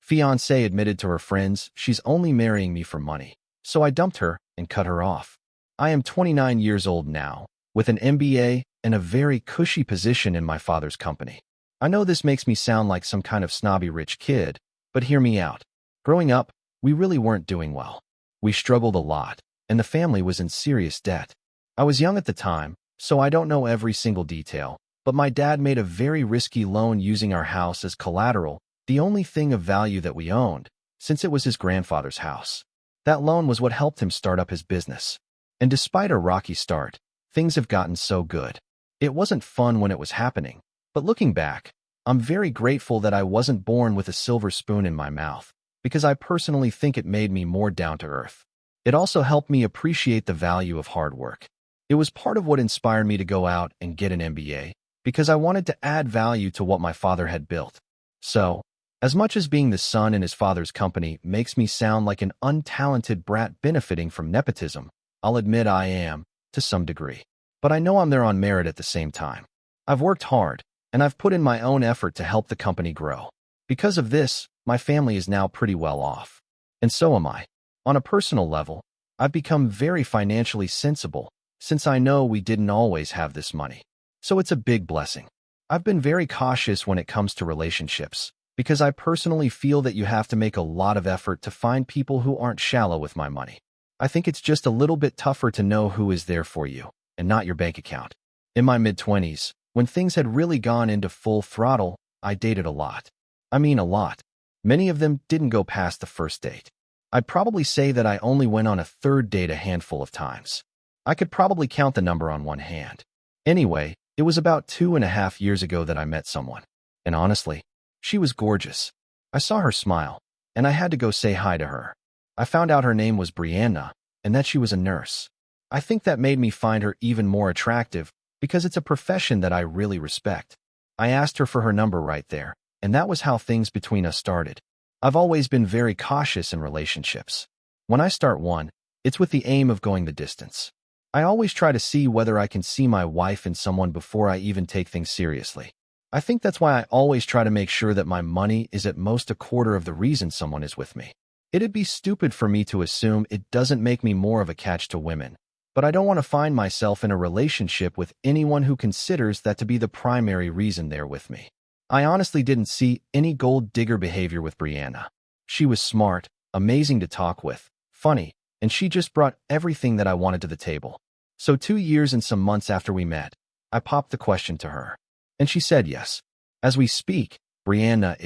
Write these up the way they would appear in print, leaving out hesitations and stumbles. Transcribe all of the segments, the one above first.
Fiancée admitted to her friends she's only marrying me for money, so I dumped her and cut her off. I am 29 years old now, with an MBA and a very cushy position in my father's company. I know this makes me sound like some kind of snobby rich kid, but hear me out. Growing up, we really weren't doing well. We struggled a lot, and the family was in serious debt. I was young at the time, so I don't know every single detail, but my dad made a very risky loan using our house as collateral, the only thing of value that we owned, since it was his grandfather's house. That loan was what helped him start up his business. And despite a rocky start, things have gotten so good. It wasn't fun when it was happening, but looking back, I'm very grateful that I wasn't born with a silver spoon in my mouth, because I personally think it made me more down to earth. It also helped me appreciate the value of hard work. It was part of what inspired me to go out and get an MBA, because I wanted to add value to what my father had built. So, as much as being the son in his father's company makes me sound like an untalented brat benefiting from nepotism, I'll admit I am, to some degree. But I know I'm there on merit at the same time. I've worked hard, and I've put in my own effort to help the company grow. Because of this, my family is now pretty well off. And so am I. On a personal level, I've become very financially sensible, since I know we didn't always have this money. So it's a big blessing. I've been very cautious when it comes to relationships, because I personally feel that you have to make a lot of effort to find people who aren't shallow with my money. I think it's just a little bit tougher to know who is there for you, and not your bank account. In my mid-20s, when things had really gone into full throttle, I dated a lot. I mean a lot. Many of them didn't go past the first date. I'd probably say that I only went on a third date a handful of times. I could probably count the number on one hand. Anyway, it was about 2.5 years ago that I met someone. And honestly, she was gorgeous. I saw her smile, and I had to go say hi to her. I found out her name was Brianna, and that she was a nurse. I think that made me find her even more attractive, because it's a profession that I really respect. I asked her for her number right there, and that was how things between us started. I've always been very cautious in relationships. When I start one, it's with the aim of going the distance. I always try to see whether I can see my wife in someone before I even take things seriously. I think that's why I always try to make sure that my money is at most a quarter of the reason someone is with me. It'd be stupid for me to assume it doesn't make me more of a catch to women, but I don't want to find myself in a relationship with anyone who considers that to be the primary reason they're with me. I honestly didn't see any gold digger behavior with Brianna. She was smart, amazing to talk with, funny, and she just brought everything that I wanted to the table. So 2 years and some months after we met, I popped the question to her. And she said yes. As we speak, Brianna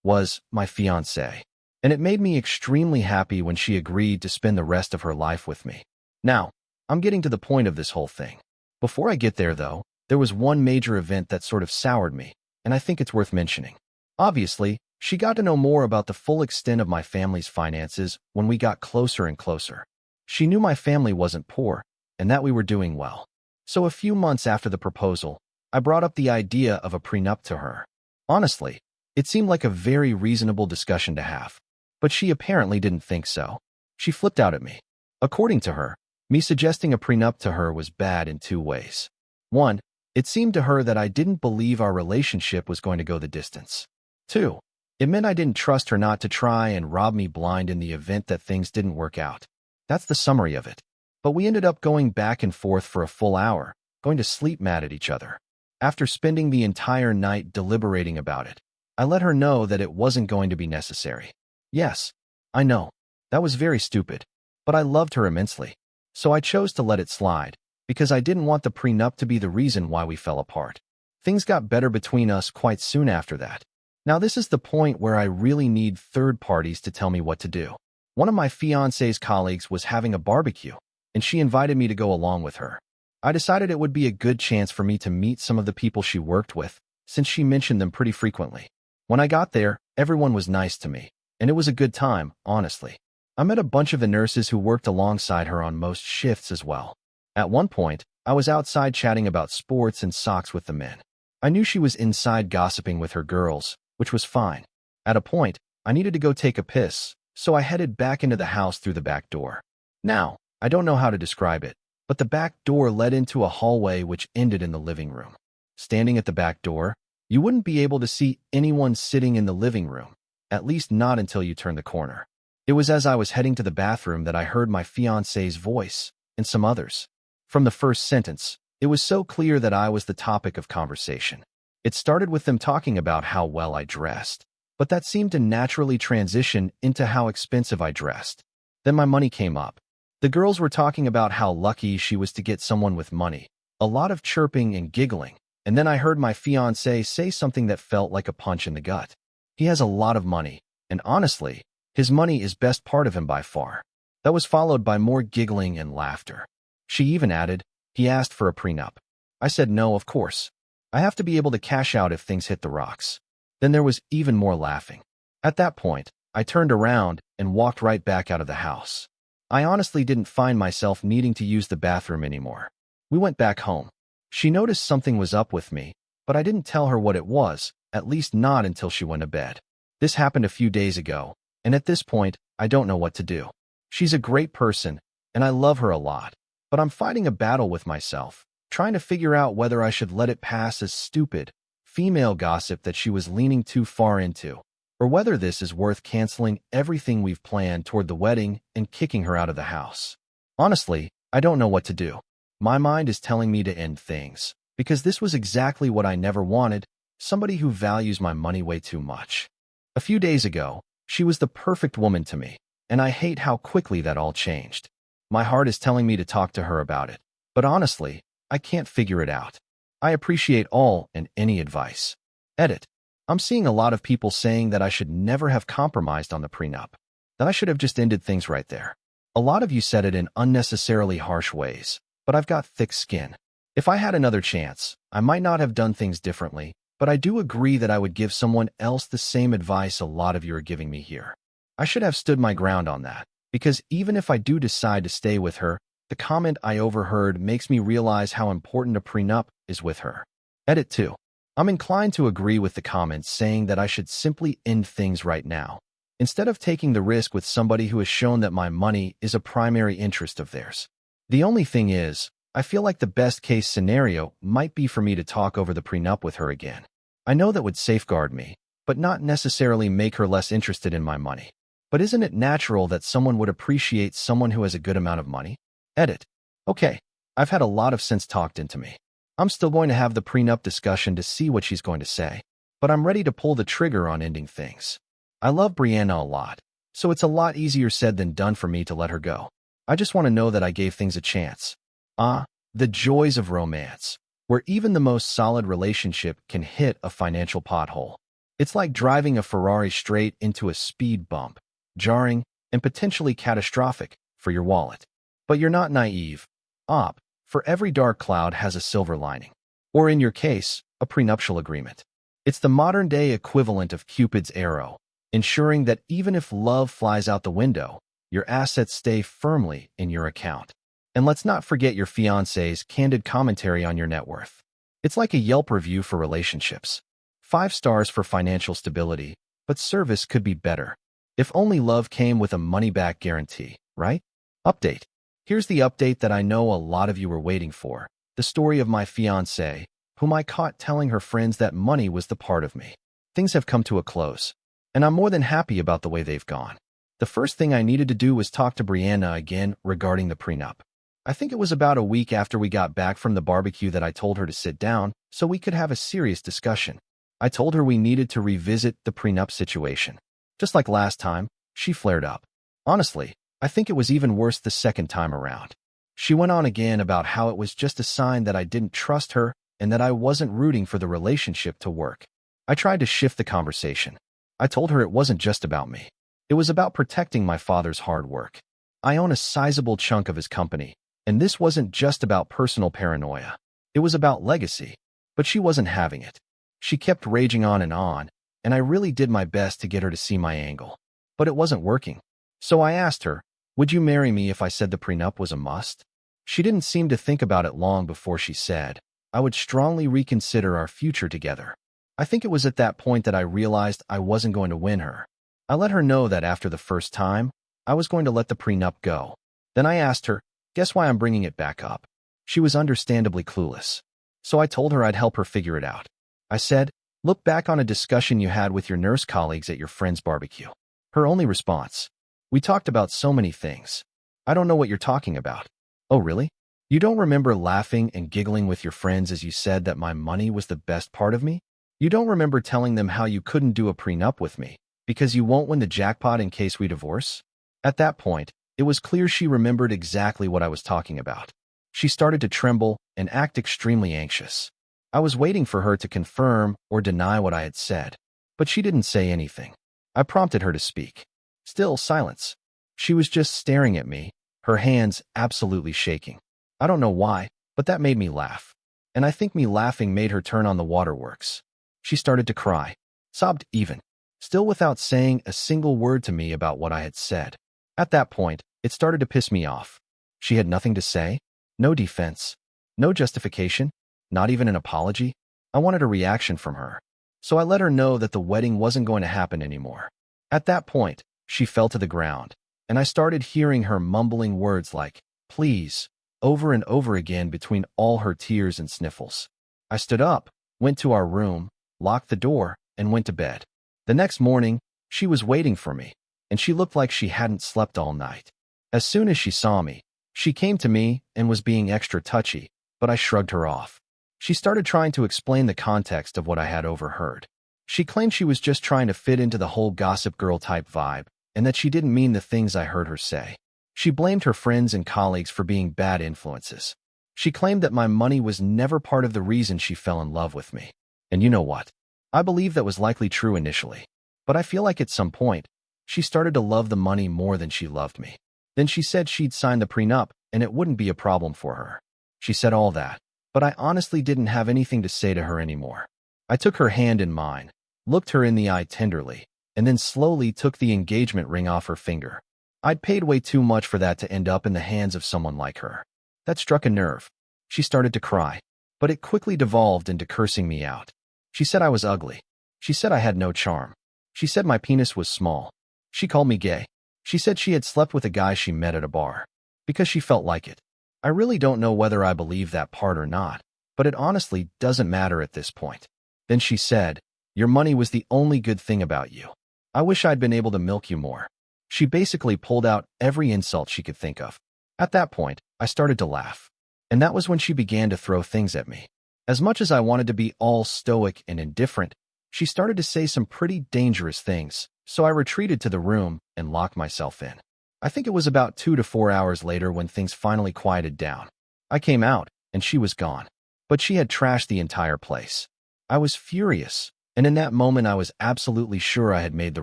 was my fiancée. And it made me extremely happy when she agreed to spend the rest of her life with me. Now, I'm getting to the point of this whole thing. Before I get there, though, there was one major event that sort of soured me, and I think it's worth mentioning. Obviously, she got to know more about the full extent of my family's finances when we got closer and closer. She knew my family wasn't poor, and that we were doing well. So a few months after the proposal, I brought up the idea of a prenup to her. Honestly, it seemed like a very reasonable discussion to have. But she apparently didn't think so. She flipped out at me. According to her, me suggesting a prenup to her was bad in 2 ways. 1, it seemed to her that I didn't believe our relationship was going to go the distance. 2, it meant I didn't trust her not to try and rob me blind in the event that things didn't work out. That's the summary of it. But we ended up going back and forth for a full hour, going to sleep mad at each other. After spending the entire night deliberating about it, I let her know that it wasn't going to be necessary. Yes, I know, that was very stupid, but I loved her immensely. So I chose to let it slide, because I didn't want the prenup to be the reason why we fell apart. Things got better between us quite soon after that. Now this is the point where I really need third parties to tell me what to do. One of my fiancé's colleagues was having a barbecue, and she invited me to go along with her. I decided it would be a good chance for me to meet some of the people she worked with, since she mentioned them pretty frequently. When I got there, everyone was nice to me, and it was a good time, honestly. I met a bunch of the nurses who worked alongside her on most shifts as well. At one point, I was outside chatting about sports and socks with the men. I knew she was inside gossiping with her girls, which was fine. At a point, I needed to go take a piss, so I headed back into the house through the back door. Now, I don't know how to describe it, but the back door led into a hallway which ended in the living room. Standing at the back door, you wouldn't be able to see anyone sitting in the living room, at least not until you turn the corner. It was as I was heading to the bathroom that I heard my fiancé's voice and some others. From the first sentence, it was so clear that I was the topic of conversation. It started with them talking about how well I dressed, but that seemed to naturally transition into how expensive I dressed. Then my money came up. The girls were talking about how lucky she was to get someone with money. A lot of chirping and giggling, and then I heard my fiancé say something that felt like a punch in the gut. He has a lot of money, and honestly, his money is best part of him by far. That was followed by more giggling and laughter. She even added, he asked for a prenup. I said no, of course. I have to be able to cash out if things hit the rocks. Then there was even more laughing. At that point, I turned around and walked right back out of the house. I honestly didn't find myself needing to use the bathroom anymore. We went back home. She noticed something was up with me, but I didn't tell her what it was, at least not until she went to bed. This happened a few days ago, and at this point, I don't know what to do. She's a great person, and I love her a lot, but I'm fighting a battle with myself, trying to figure out whether I should let it pass as stupid female gossip that she was leaning too far into, or whether this is worth canceling everything we've planned toward the wedding and kicking her out of the house. Honestly, I don't know what to do. My mind is telling me to end things, because this was exactly what I never wanted, somebody who values my money way too much. A few days ago, she was the perfect woman to me, and I hate how quickly that all changed. My heart is telling me to talk to her about it, but honestly, I can't figure it out. I appreciate all and any advice. Edit. I'm seeing a lot of people saying that I should never have compromised on the prenup, that I should have just ended things right there. A lot of you said it in unnecessarily harsh ways, but I've got thick skin. If I had another chance, I might not have done things differently, but I do agree that I would give someone else the same advice a lot of you are giving me here. I should have stood my ground on that, because even if I do decide to stay with her, the comment I overheard makes me realize how important a prenup is with her. Edit 2. I'm inclined to agree with the comments saying that I should simply end things right now, instead of taking the risk with somebody who has shown that my money is a primary interest of theirs. The only thing is, I feel like the best-case scenario might be for me to talk over the prenup with her again. I know that would safeguard me, but not necessarily make her less interested in my money. But isn't it natural that someone would appreciate someone who has a good amount of money? Edit. Okay, I've had a lot of sense talked into me. I'm still going to have the prenup discussion to see what she's going to say, but I'm ready to pull the trigger on ending things. I love Brianna a lot, so it's a lot easier said than done for me to let her go. I just want to know that I gave things a chance. The joys of romance, where even the most solid relationship can hit a financial pothole. It's like driving a Ferrari straight into a speed bump, jarring and potentially catastrophic for your wallet. But you're not naive. For every dark cloud has a silver lining. Or in your case, a prenuptial agreement. It's the modern-day equivalent of Cupid's arrow, ensuring that even if love flies out the window, your assets stay firmly in your account. And let's not forget your fiancé's candid commentary on your net worth. It's like a Yelp review for relationships. 5 stars for financial stability, but service could be better. If only love came with a money-back guarantee, right? Update. Here's the update that I know a lot of you were waiting for. The story of my fiancée, whom I caught telling her friends that money was the part of me. Things have come to a close, and I'm more than happy about the way they've gone. The first thing I needed to do was talk to Brianna again regarding the prenup. I think it was about a week after we got back from the barbecue that I told her to sit down so we could have a serious discussion. I told her we needed to revisit the prenup situation. Just like last time, she flared up. Honestly, I think it was even worse the second time around. She went on again about how it was just a sign that I didn't trust her and that I wasn't rooting for the relationship to work. I tried to shift the conversation. I told her it wasn't just about me. It was about protecting my father's hard work. I own a sizable chunk of his company, and this wasn't just about personal paranoia. It was about legacy. But she wasn't having it. She kept raging on, and I really did my best to get her to see my angle. But it wasn't working. So I asked her, would you marry me if I said the prenup was a must? She didn't seem to think about it long before she said, I would strongly reconsider our future together. I think it was at that point that I realized I wasn't going to win her. I let her know that after the first time, I was going to let the prenup go. Then I asked her, guess why I'm bringing it back up? She was understandably clueless. So I told her I'd help her figure it out. I said, Look back on a discussion you had with your nurse colleagues at your friend's barbecue. Her only response: "We talked about so many things. I don't know what you're talking about." Oh, really? You don't remember laughing and giggling with your friends as you said that my money was the best part of me? You don't remember telling them how you couldn't do a prenup with me because you won't win the jackpot in case we divorce? At that point, it was clear she remembered exactly what I was talking about. She started to tremble and act extremely anxious. I was waiting for her to confirm or deny what I had said, but she didn't say anything. I prompted her to speak. Still silence. She was just staring at me, her hands absolutely shaking. I don't know why, but that made me laugh. And I think me laughing made her turn on the waterworks. She started to cry, sobbed even, still without saying a single word to me about what I had said. At that point, it started to piss me off. She had nothing to say, no defense, no justification, not even an apology. I wanted a reaction from her. So I let her know that the wedding wasn't going to happen anymore. At that point, she fell to the ground, and I started hearing her mumbling words like, "Please," over and over again between all her tears and sniffles. I stood up, went to our room, locked the door, and went to bed. The next morning, she was waiting for me, and she looked like she hadn't slept all night. As soon as she saw me, she came to me and was being extra touchy, but I shrugged her off. She started trying to explain the context of what I had overheard. She claimed she was just trying to fit into the whole gossip girl type vibe, and that she didn't mean the things I heard her say. She blamed her friends and colleagues for being bad influences. She claimed that my money was never part of the reason she fell in love with me. And you know what? I believe that was likely true initially. But I feel like at some point, she started to love the money more than she loved me. Then she said she'd sign the prenup and it wouldn't be a problem for her. She said all that, but I honestly didn't have anything to say to her anymore. I took her hand in mine, looked her in the eye tenderly, and then slowly took the engagement ring off her finger. I'd paid way too much for that to end up in the hands of someone like her. That struck a nerve. She started to cry, but it quickly devolved into cursing me out. She said I was ugly. She said I had no charm. She said my penis was small. She called me gay. She said she had slept with a guy she met at a bar because she felt like it. I really don't know whether I believe that part or not, but it honestly doesn't matter at this point. Then she said, "Your money was the only good thing about you. I wish I'd been able to milk you more." She basically pulled out every insult she could think of. At that point, I started to laugh. And that was when she began to throw things at me. As much as I wanted to be all stoic and indifferent, she started to say some pretty dangerous things, so I retreated to the room and locked myself in. I think it was about 2 to 4 hours later when things finally quieted down. I came out, and she was gone. But she had trashed the entire place. I was furious, and in that moment I was absolutely sure I had made the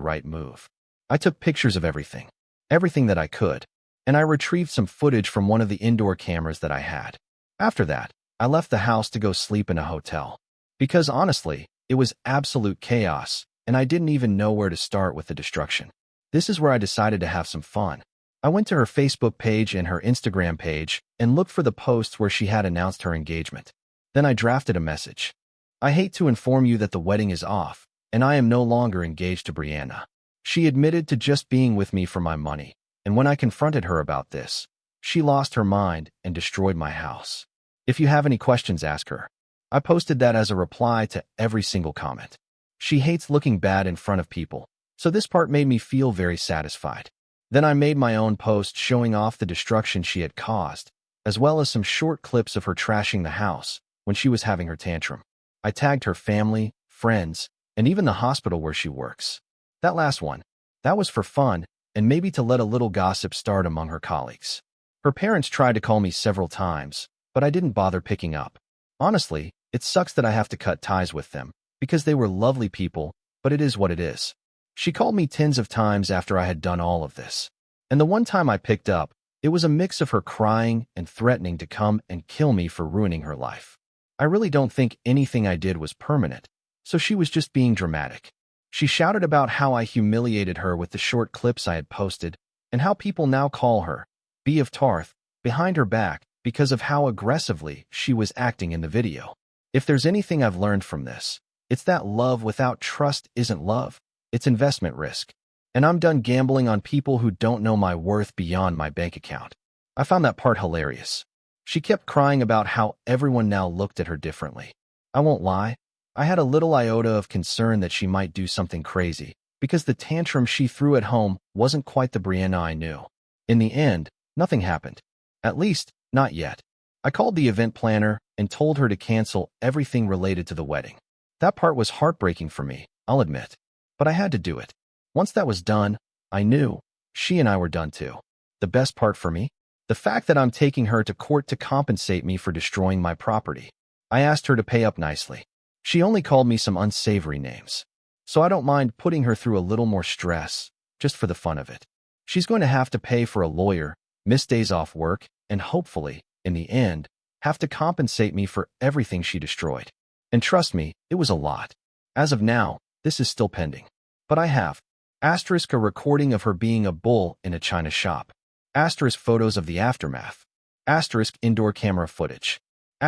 right move. I took pictures of everything that I could, and I retrieved some footage from one of the indoor cameras that I had. After that, I left the house to go sleep in a hotel. Because honestly, it was absolute chaos, and I didn't even know where to start with the destruction. This is where I decided to have some fun. I went to her Facebook page and her Instagram page and looked for the posts where she had announced her engagement. Then I drafted a message. "I hate to inform you that the wedding is off, and I am no longer engaged to Brianna. She admitted to just being with me for my money, and when I confronted her about this, she lost her mind and destroyed my house. If you have any questions, ask her." I posted that as a reply to every single comment. She hates looking bad in front of people, so this part made me feel very satisfied. Then I made my own post showing off the destruction she had caused, as well as some short clips of her trashing the house when she was having her tantrum. I tagged her family, friends, and even the hospital where she works. That last one, that was for fun and maybe to let a little gossip start among her colleagues. Her parents tried to call me several times, but I didn't bother picking up. Honestly, it sucks that I have to cut ties with them, because they were lovely people, but it is what it is. She called me tens of times after I had done all of this. And the one time I picked up, it was a mix of her crying and threatening to come and kill me for ruining her life. I really don't think anything I did was permanent, so she was just being dramatic. She shouted about how I humiliated her with the short clips I had posted, and how people now call her Bee of Tarth behind her back because of how aggressively she was acting in the video. If there's anything I've learned from this, it's that love without trust isn't love, it's investment risk. And I'm done gambling on people who don't know my worth beyond my bank account. I found that part hilarious. She kept crying about how everyone now looked at her differently. I won't lie, I had a little iota of concern that she might do something crazy, because the tantrum she threw at home wasn't quite the Brianna I knew. In the end, nothing happened. At least, not yet. I called the event planner and told her to cancel everything related to the wedding. That part was heartbreaking for me, I'll admit. But I had to do it. Once that was done, I knew she and I were done too. The best part for me? The fact that I'm taking her to court to compensate me for destroying my property. I asked her to pay up nicely. She only called me some unsavory names. So I don't mind putting her through a little more stress, just for the fun of it. She's going to have to pay for a lawyer, miss days off work, and hopefully, in the end, have to compensate me for everything she destroyed. And trust me, it was a lot. As of now, this is still pending. But I have *, a recording of her being a bull in a china shop. *, photos of the aftermath. *, indoor camera footage. *,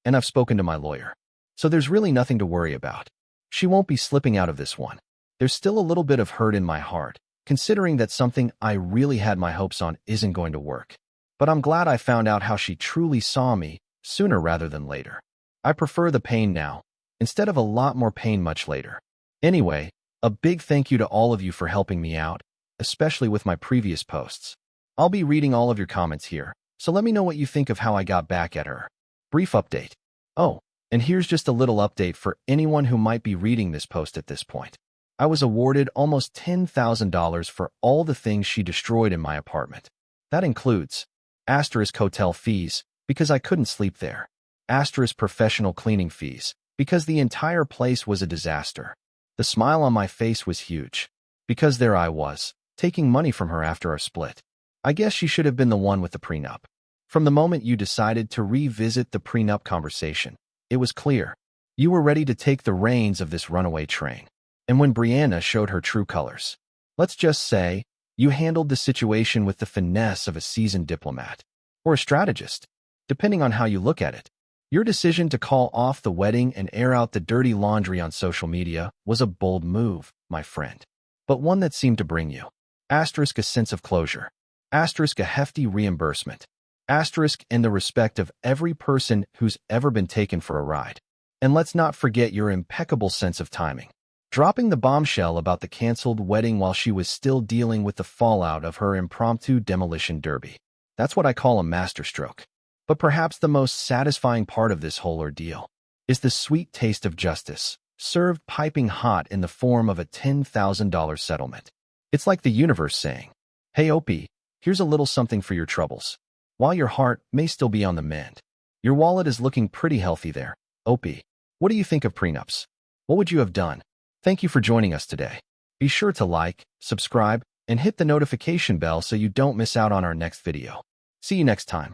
and I've spoken to my lawyer. So there's really nothing to worry about. She won't be slipping out of this one. There's still a little bit of hurt in my heart, considering that something I really had my hopes on isn't going to work. But I'm glad I found out how she truly saw me sooner rather than later. I prefer the pain now, instead of a lot more pain much later. Anyway, a big thank you to all of you for helping me out, especially with my previous posts. I'll be reading all of your comments here, so let me know what you think of how I got back at her. Brief update. Oh, and here's just a little update for anyone who might be reading this post at this point. I was awarded almost $10,000 for all the things she destroyed in my apartment. That includes * hotel fees, because I couldn't sleep there. * professional cleaning fees, because the entire place was a disaster. The smile on my face was huge, because there I was, taking money from her after our split. I guess she should have been the one with the prenup. From the moment you decided to revisit the prenup conversation, it was clear. You were ready to take the reins of this runaway train. And when Brianna showed her true colors, let's just say, you handled the situation with the finesse of a seasoned diplomat. Or a strategist, depending on how you look at it. Your decision to call off the wedding and air out the dirty laundry on social media was a bold move, my friend. But one that seemed to bring you * a sense of closure. * a hefty reimbursement. * and the respect of every person who's ever been taken for a ride. And let's not forget your impeccable sense of timing. Dropping the bombshell about the canceled wedding while she was still dealing with the fallout of her impromptu demolition derby. That's what I call a masterstroke. But perhaps the most satisfying part of this whole ordeal is the sweet taste of justice, served piping hot in the form of a $10,000 settlement. It's like the universe saying, hey Opie, here's a little something for your troubles. While your heart may still be on the mend, your wallet is looking pretty healthy there. Opie, what do you think of prenups? What would you have done? Thank you for joining us today. Be sure to like, subscribe, and hit the notification bell so you don't miss out on our next video. See you next time.